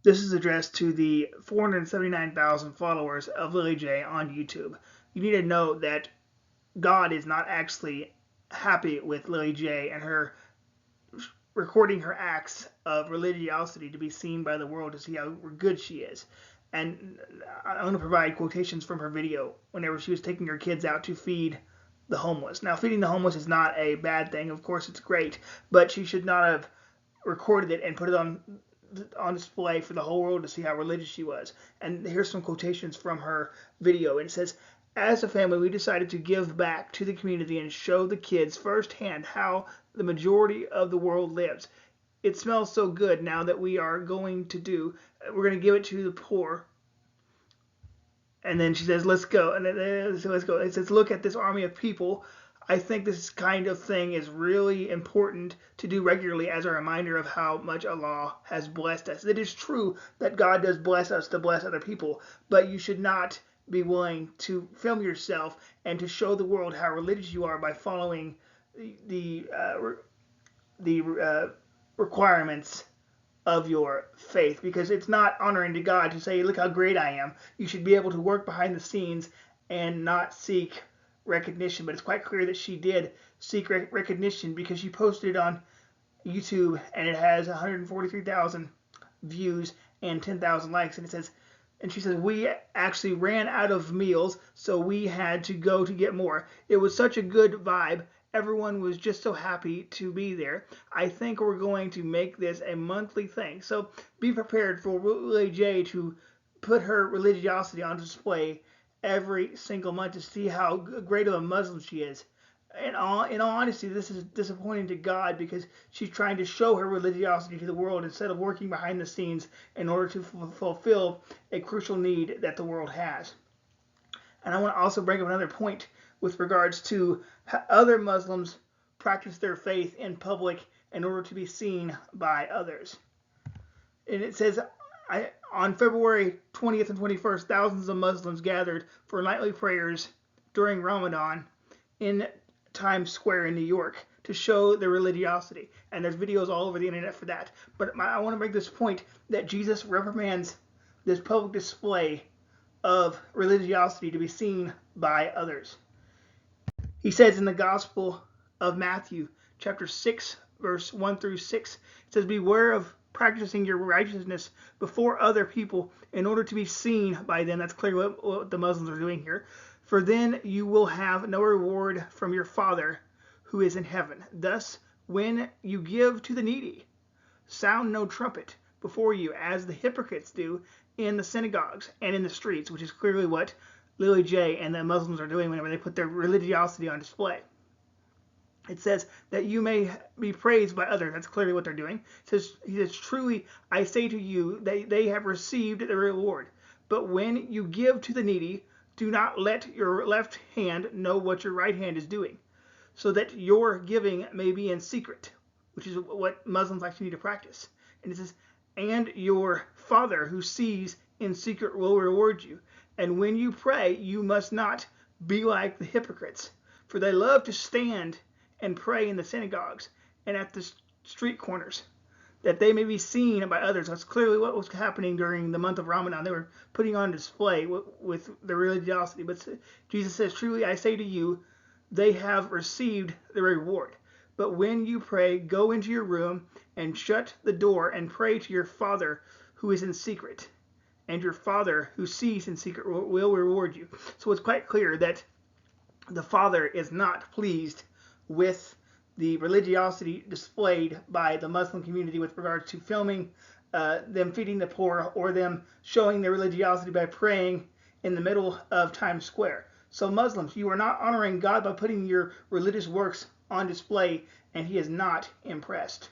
This is addressed to the 479,000 followers of Lily J on YouTube. You need to know that God is not actually happy with Lily J and her recording her acts of religiosity to be seen by the world to see how good she is. And I'm going to provide quotations from her video whenever she was taking her kids out to feed the homeless. Now, feeding the homeless is not a bad thing. Of course, it's great, but she should not have recorded it and put it on display for the whole world to see how religious she was. And here's some quotations from her video. And it says, as a family, we decided to give back to the community and show the kids firsthand how the majority of the world lives. It smells so good now that we're going to give it to the poor. And then she says, let's go. And then let's go. It says, look at this army of people. I think this kind of thing is really important to do regularly as a reminder of how much Allah has blessed us. It is true that God does bless us to bless other people, but you should not be willing to film yourself and to show the world how religious you are by following the requirements of your faith, because it's not honoring to God to say, look how great I am. You should be able to work behind the scenes and not seek recognition. But it's quite clear that she did seek recognition, because she posted it on YouTube and it has 143,000 views and 10,000 likes. And she says, we actually ran out of meals, so we had to go to get more. It was such a good vibe. Everyone was just so happy to be there. I think we're going to make this a monthly thing. So be prepared for Lily J to put her religiosity on display every single month to see how great of a Muslim she is. In all honesty, this is disappointing to God, because she's trying to show her religiosity to the world instead of working behind the scenes in order to fulfill a crucial need that the world has. And I want to also bring up another point with regards to how other Muslims practice their faith in public in order to be seen by others. And it says, on February 20th and 21st, thousands of Muslims gathered for nightly prayers during Ramadan in Times Square in New York to show their religiosity. And there's videos all over the internet for that. But I want to make this point that Jesus reprimands this public display of religiosity to be seen by others. He says in the Gospel of Matthew, chapter 6, verse 1 through 6, it says, beware of practicing your righteousness before other people in order to be seen by them. That's clearly what the Muslims are doing here. For then you will have no reward from your Father who is in heaven. Thus, when you give to the needy, sound no trumpet before you, as the hypocrites do in the synagogues and in the streets, which is clearly what Lily J and the Muslims are doing whenever they put their religiosity on display. It says that you may be praised by others. That's clearly what they're doing. He says, truly, I say to you, they have received the reward. But when you give to the needy, do not let your left hand know what your right hand is doing, so that your giving may be in secret, which is what Muslims actually need to practice. And it says, and your Father who sees in secret will reward you. And when you pray, you must not be like the hypocrites, for they love to stand and pray in the synagogues and at the street corners, that they may be seen by others. That's clearly what was happening during the month of Ramadan. They were putting on display with their religiosity. But Jesus says, truly I say to you, they have received the reward. But when you pray, go into your room and shut the door and pray to your Father who is in secret. And your Father who sees in secret will reward you. So it's quite clear that the Father is not pleased with the religiosity displayed by the Muslim community with regards to filming them feeding the poor, or them showing their religiosity by praying in the middle of Times Square. So Muslims, you are not honoring God by putting your religious works on display, and He is not impressed.